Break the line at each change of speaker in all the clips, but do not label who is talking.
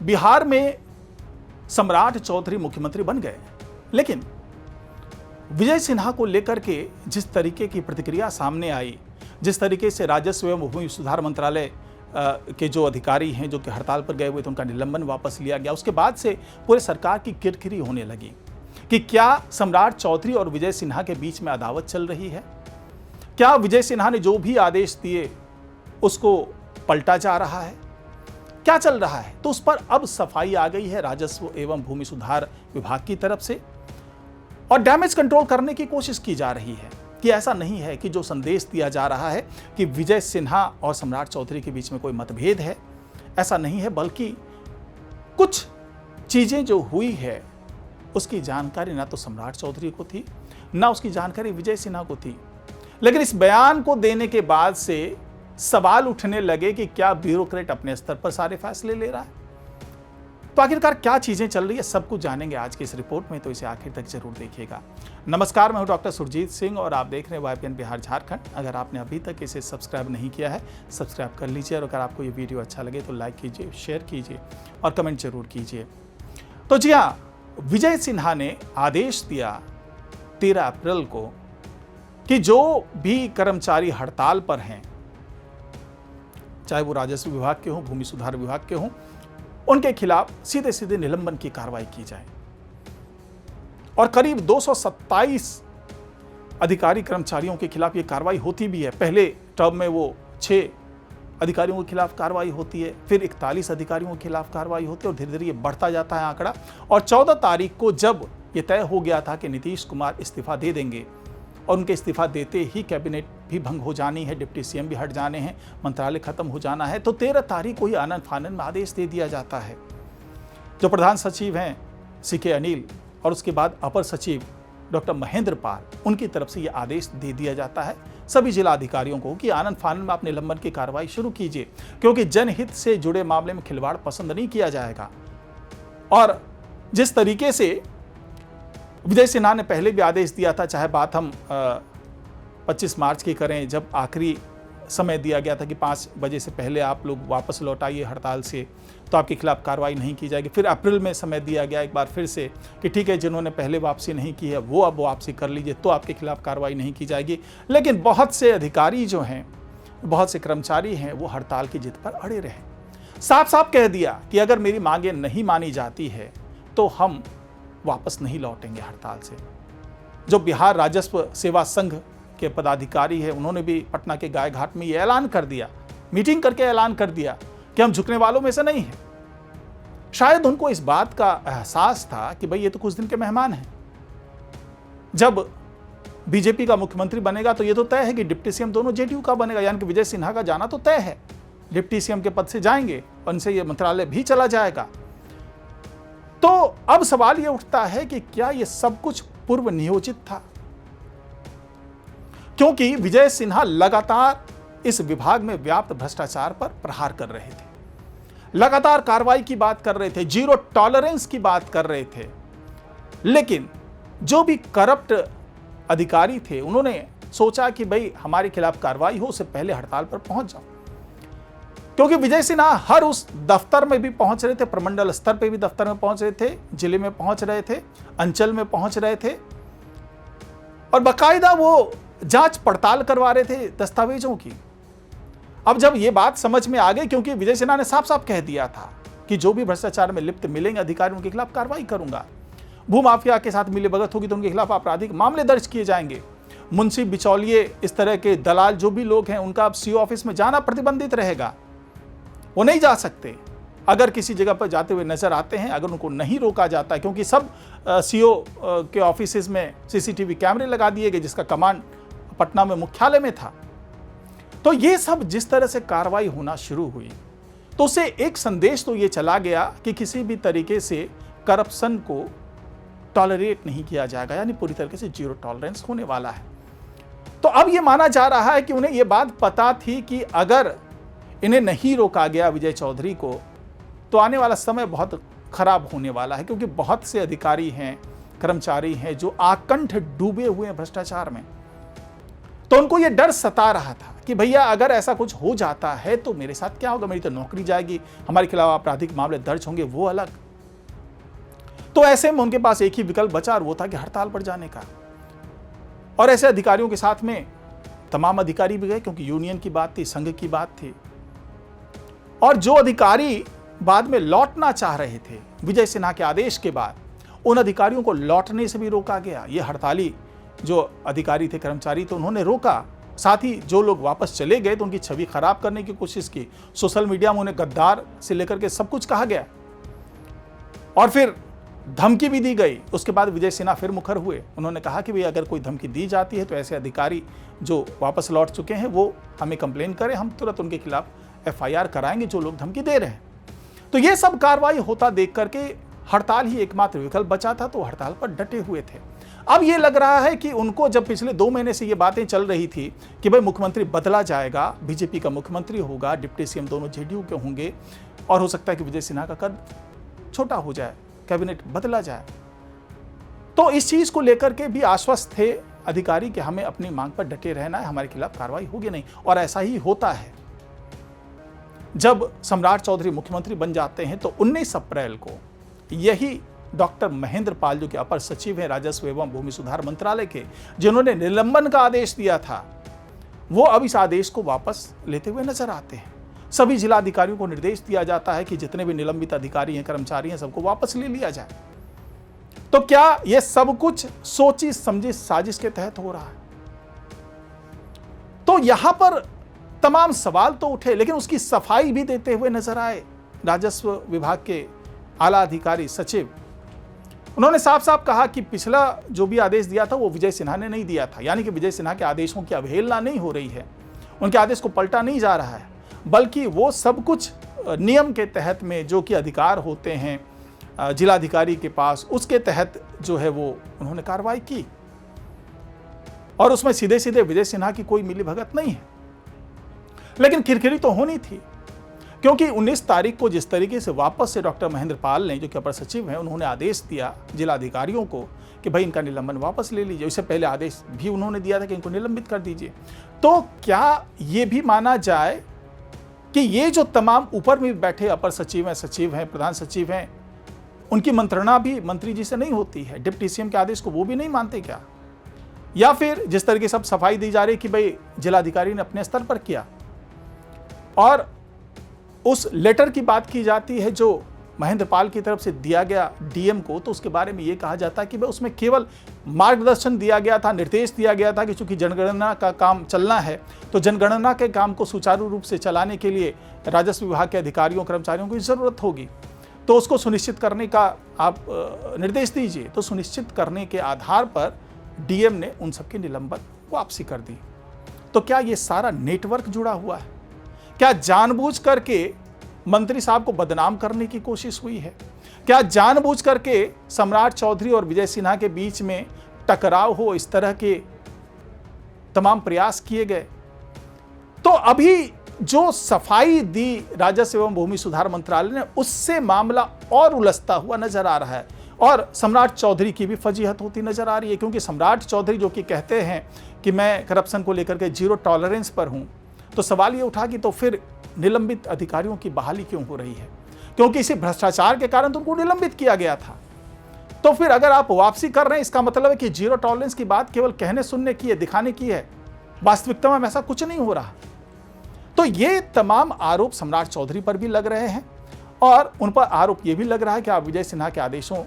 बिहार में सम्राट चौधरी मुख्यमंत्री बन गए, लेकिन विजय सिन्हा को लेकर के जिस तरीके की प्रतिक्रिया सामने आई, जिस तरीके से राजस्व एवं भूमि सुधार मंत्रालय के जो अधिकारी हैं जो कि हड़ताल पर गए हुए थे, उनका निलंबन वापस लिया गया, उसके बाद से पूरे सरकार की किरकिरी होने लगी कि क्या सम्राट चौधरी और विजय सिन्हा के बीच में अदावत चल रही है? क्या विजय सिन्हा ने जो भी आदेश दिए उसको पलटा जा रहा है? क्या चल रहा है? तो उस पर अब सफाई आ गई है राजस्व एवं भूमि सुधार विभाग की तरफ से, और डैमेज कंट्रोल करने की कोशिश की जा रही है कि ऐसा नहीं है कि जो संदेश दिया जा रहा है कि विजय सिन्हा और सम्राट चौधरी के बीच में कोई मतभेद है, ऐसा नहीं है, बल्कि कुछ चीजें जो हुई है उसकी जानकारी ना तो सम्राट चौधरी को थी, ना उसकी जानकारी विजय सिन्हा को थी। लेकिन इस बयान को देने के बाद से सवाल उठने लगे कि क्या ब्यूरोक्रेट अपने स्तर पर सारे फैसले ले रहा है? तो आखिरकार क्या चीजें चल रही है, सब कुछ जानेंगे आज की इस रिपोर्ट में, तो इसे आखिर तक जरूर देखिएगा। नमस्कार, मैं हूं डॉक्टर सुरजीत सिंह और आप देख रहे हैं YPN बिहार झारखंड। अगर आपने अभी तक इसे सब्सक्राइब नहीं किया है, सब्सक्राइब कर लीजिए, और अगर आपको ये वीडियो अच्छा लगे तो लाइक कीजिए, शेयर कीजिए और कमेंट जरूर कीजिए। तो जी हाँ, विजय सिन्हा ने आदेश दिया 13 अप्रैल को कि जो भी कर्मचारी हड़ताल पर हैं, चाहे वो राजस्व विभाग के हों, भूमि सुधार विभाग के हों, उनके खिलाफ सीधे सीधे निलंबन की कार्रवाई की जाए। और करीब 227 अधिकारी कर्मचारियों के खिलाफ ये कार्रवाई होती भी है। पहले टर्म में वो 6 अधिकारियों के खिलाफ कार्रवाई होती है, फिर 41 अधिकारियों के खिलाफ कार्रवाई होती है, और धीरे धीरे ये बढ़ता जाता है आंकड़ा। और 14 तारीख को जब ये तय हो गया था कि नीतीश कुमार इस्तीफा दे देंगे, और उनके इस्तीफा देते ही कैबिनेट भी भंग हो जानी है, डिप्टी सीएम भी हट जाने हैं, मंत्रालय खत्म हो जाना है, तो 13 तारीख को ही आनन फानन में आदेश दे दिया जाता है। जो प्रधान सचिव हैं CK अनिल और उसके बाद अपर सचिव डॉक्टर महेंद्र पाल, उनकी तरफ से यह आदेश दे दिया जाता है सभी जिला अधिकारियों को कि आनन फानन में आप निलंबन की कार्रवाई शुरू कीजिए, क्योंकि जनहित से जुड़े मामले में खिलवाड़ पसंद नहीं किया जाएगा। और जिस तरीके से विजय सिन्हा ने पहले भी आदेश दिया था, चाहे बात हम 25 मार्च की करें, जब आखिरी समय दिया गया था कि 5 बजे से पहले आप लोग वापस लौट आइए हड़ताल से, तो आपके खिलाफ कार्रवाई नहीं की जाएगी। फिर अप्रैल में समय दिया गया एक बार फिर से कि ठीक है, जिन्होंने पहले वापसी नहीं की है वो अब वापसी कर लीजिए, तो आपके खिलाफ कार्रवाई नहीं की जाएगी। लेकिन बहुत से अधिकारी जो हैं, बहुत से कर्मचारी हैं, वो हड़ताल की जिद पर अड़े रहे। साफ साफ कह दिया कि अगर मेरी मांगें नहीं मानी जाती है तो हम वापस नहीं लौटेंगे हड़ताल से। जो बिहार राजस्व सेवा संघ के पदाधिकारी है, उन्होंने भी पटना के गाय घाट में ये ऐलान कर दिया, मीटिंग करके ऐलान कर दिया कि हम झुकने वालों में से नहीं हैं। शायद उनको इस बात का एहसास था कि भाई ये तो कुछ दिन के मेहमान हैं, जब बीजेपी का मुख्यमंत्री बनेगा तो ये तो तय है कि डिप्टी सीएम दोनों जेडीयू का बनेगा, यानी कि विजय सिन्हा का जाना तो तय है, डिप्टी सीएम के पद से जाएंगे और उनसे ये मंत्रालय भी चला जाएगा। तो अब सवाल यह उठता है कि क्या यह सब कुछ पूर्व नियोजित था? क्योंकि विजय सिन्हा लगातार इस विभाग में व्याप्त भ्रष्टाचार पर प्रहार कर रहे थे, लगातार कार्रवाई की बात कर रहे थे, जीरो टॉलरेंस की बात कर रहे थे। लेकिन जो भी करप्ट अधिकारी थे, उन्होंने सोचा कि भाई हमारे खिलाफ कार्रवाई हो, उससे पहले हड़ताल पर पहुंच जाओ। क्योंकि विजय सिन्हा हर उस दफ्तर में भी पहुंच रहे थे, प्रमंडल स्तर पे भी दफ्तर में पहुंच रहे थे, जिले में पहुंच रहे थे, अंचल में पहुंच रहे थे, और बाकायदा वो जांच पड़ताल करवा रहे थे दस्तावेजों की। अब जब ये बात समझ में आ गई, क्योंकि विजय सिन्हा ने साफ साफ कह दिया था कि जो भी भ्रष्टाचार में लिप्त मिलेंगे अधिकारी, उनके खिलाफ कार्रवाई करूंगा। भूमाफिया के साथ मिलीभगत होगी तो उनके खिलाफ आपराधिक मामले दर्ज किए जाएंगे। मुंशी, बिचौलिए, इस तरह के दलाल जो भी लोग हैं, उनका अब सीओ ऑफिस में जाना प्रतिबंधित रहेगा, वो नहीं जा सकते। अगर किसी जगह पर जाते हुए नजर आते हैं, अगर उनको नहीं रोका जाता है, क्योंकि सब सीओ के ऑफिसेज में सीसीटीवी कैमरे लगा दिए गए, जिसका कमांड पटना में मुख्यालय में था। तो ये सब जिस तरह से कार्रवाई होना शुरू हुई, तो उससे एक संदेश तो ये चला गया कि किसी भी तरीके से करप्शन को टॉलरेट नहीं किया जाएगा, यानी पूरी तरीके से जीरो टॉलरेंस होने वाला है। तो अब ये माना जा रहा है कि उन्हें ये बात पता थी कि अगर इन्हें नहीं रोका गया विजय चौधरी को, तो आने वाला समय बहुत खराब होने वाला है, क्योंकि बहुत से अधिकारी हैं, कर्मचारी हैं जो आकंठ डूबे हुए हैं भ्रष्टाचार में। तो उनको यह डर सता रहा था कि भैया अगर ऐसा कुछ हो जाता है तो मेरे साथ क्या होगा, मेरी तो नौकरी जाएगी, हमारे खिलाफ आपराधिक मामले दर्ज होंगे, वो अलग। तो ऐसे में उनके पास एक ही विकल्प बचा और वो था कि हड़ताल पर जाने का। और ऐसे अधिकारियों के साथ में तमाम अधिकारी भी गए, क्योंकि यूनियन की बात थी, संघ की बात थी। और जो अधिकारी बाद में लौटना चाह रहे थे विजय सिन्हा के आदेश के बाद, उन अधिकारियों को लौटने से भी रोका गया। ये हड़ताली जो अधिकारी थे, कर्मचारी, तो उन्होंने रोका। साथ ही जो लोग वापस चले गए तो उनकी छवि खराब करने की कोशिश की। सोशल मीडिया में उन्हें गद्दार से लेकर के सब कुछ कहा गया और फिर धमकी भी दी गई। उसके बाद विजय सिन्हा फिर मुखर हुए। उन्होंने कहा कि भाई अगर कोई धमकी दी जाती है तो ऐसे अधिकारी जो वापस लौट चुके हैं वो हमें कंप्लेन करें, हम तुरंत उनके खिलाफ FIR कराएंगे जो लोग धमकी दे रहे हैं। तो ये सब कार्रवाई होता देख करके हड़ताल ही एकमात्र विकल्प बचा था, तो हड़ताल पर डटे हुए थे। अब ये लग रहा है कि उनको, जब पिछले 2 महीने से ये बातें चल रही थी कि भाई मुख्यमंत्री बदला जाएगा, बीजेपी का मुख्यमंत्री होगा, डिप्टी CM दोनों JDU के होंगे और हो सकता है कि विजय सिन्हा का कद छोटा हो जाए, कैबिनेट बदला जाए, तो इस चीज को लेकर के भी आश्वस्त थे अधिकारी कि हमें अपनी मांग पर डटे रहना है, हमारे खिलाफ कार्रवाई होगी नहीं। और ऐसा ही होता है। जब सम्राट चौधरी मुख्यमंत्री बन जाते हैं तो 19 अप्रैल को यही डॉक्टर महेंद्र पाल, जो कि अपर सचिव हैं राजस्व एवं भूमि सुधार मंत्रालय के, जिन्होंने निलंबन का आदेश दिया था, वो अब इस आदेश को वापस लेते हुए नजर आते हैं। सभी जिला अधिकारियों को निर्देश दिया जाता है कि जितने भी निलंबित अधिकारी हैं, कर्मचारी हैं, सबको वापस ले लिया जाए। तो क्या यह सब कुछ सोची समझी साजिश के तहत हो रहा है? तो यहां पर तमाम सवाल तो उठे, लेकिन उसकी सफाई भी देते हुए नजर आए राजस्व विभाग के आला अधिकारी सचिव। उन्होंने साफ साफ कहा कि पिछला जो भी आदेश दिया था वो विजय सिन्हा ने नहीं दिया था, यानी कि विजय सिन्हा के आदेशों की अवहेलना नहीं हो रही है, उनके आदेश को पलटा नहीं जा रहा है, बल्कि वो सब कुछ नियम के तहत में जो कि अधिकार होते हैं जिलाधिकारी के पास, उसके तहत जो है वो उन्होंने कार्रवाई की। और उसमें सीधे सीधे विजय सिन्हा की कोई मिलीभगत नहीं है। लेकिन खिरखिरी तो होनी थी, क्योंकि 19 तारीख को जिस तरीके से वापस से डॉक्टर महेंद्र पाल ने, जो कि अपर सचिव हैं, उन्होंने आदेश दिया जिला अधिकारियों को कि भाई इनका निलंबन वापस ले लीजिए। इससे पहले आदेश भी उन्होंने दिया था कि इनको निलंबित कर दीजिए। तो क्या ये भी माना जाए कि ये जो तमाम ऊपर में बैठे अपर सचिव हैं, प्रधान सचिव हैं, उनकी मंत्रणा भी मंत्री जी से नहीं होती है? डिप्टी CM के आदेश को वो भी नहीं मानते क्या? या फिर जिस तरीके से अब सफाई दी जा रही कि भाई जिलाधिकारी ने अपने स्तर पर किया, और उस लेटर की बात की जाती है जो महेंद्र पाल की तरफ से दिया गया DM को, तो उसके बारे में ये कहा जाता है कि भाई उसमें केवल मार्गदर्शन दिया गया था, निर्देश दिया गया था कि चूंकि जनगणना का काम चलना है, तो जनगणना के काम को सुचारू रूप से चलाने के लिए राजस्व विभाग के अधिकारियों कर्मचारियों की जरूरत होगी, तो उसको सुनिश्चित करने का आप निर्देश दीजिए। तो सुनिश्चित करने के आधार पर DM ने उन सबकी निलंबन वापसी कर दी। तो क्या ये सारा नेटवर्क जुड़ा हुआ है? क्या जानबूझ करके मंत्री साहब को बदनाम करने की कोशिश हुई है? क्या जानबूझ करके सम्राट चौधरी और विजय सिन्हा के बीच में टकराव हो, इस तरह के तमाम प्रयास किए गए? तो अभी जो सफाई दी राजस्व एवं भूमि सुधार मंत्रालय ने, उससे मामला और उलझता हुआ नजर आ रहा है और सम्राट चौधरी की भी फजीहत होती नजर आ रही है, क्योंकि सम्राट चौधरी जो कि कहते हैं कि मैं करप्शन को लेकर के 0 टॉलरेंस पर हूं, तो सवाल ये उठा कि तो फिर निलंबित अधिकारियों की बहाली क्यों हो रही है? क्योंकि इसी भ्रष्टाचार के कारण तो उनको निलंबित किया गया था। तो फिर अगर आप वापसी कर रहे हैं, इसका मतलब है कि 0 टॉलरेंस की बात केवल कहने सुनने की है, दिखाने की है, वास्तविकता में ऐसा कुछ नहीं हो रहा। तो ये तमाम आरोप सम्राट चौधरी पर भी लग रहे हैं और उन पर आरोप ये भी लग रहा है कि आप विजय सिन्हा के आदेशों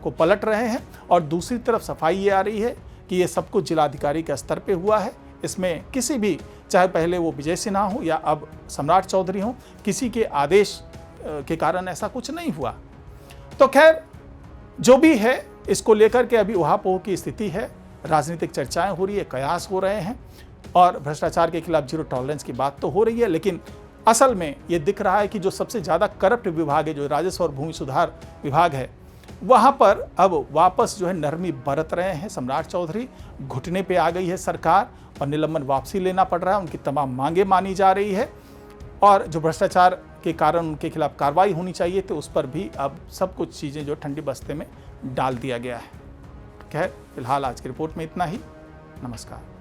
को पलट रहे हैं। और दूसरी तरफ सफाई ये आ रही है कि ये सब कुछ जिलाधिकारी के स्तर पे हुआ है। इसमें किसी भी, चाहे पहले वो विजय सिन्हा हो या अब सम्राट चौधरी हो, किसी के आदेश के कारण ऐसा कुछ नहीं हुआ। तो खैर जो भी है, इसको लेकर के अभी उहापोह की स्थिति है, राजनीतिक चर्चाएं हो रही है, कयास हो रहे हैं और भ्रष्टाचार के खिलाफ 0 टॉलरेंस की बात तो हो रही है। लेकिन असल में ये दिख रहा है कि जो सबसे ज़्यादा करप्ट विभाग है, जो राजस्व और भूमि सुधार विभाग है, वहाँ पर अब वापस जो है नरमी बरत रहे हैं सम्राट चौधरी। घुटने पे आ गई है सरकार और निलंबन वापसी लेना पड़ रहा है, उनकी तमाम मांगे मानी जा रही है और जो भ्रष्टाचार के कारण उनके खिलाफ कार्रवाई होनी चाहिए तो उस पर भी अब सब कुछ चीज़ें जो ठंडी बस्ते में डाल दिया गया है। खैर फिलहाल आज की रिपोर्ट में इतना ही। नमस्कार।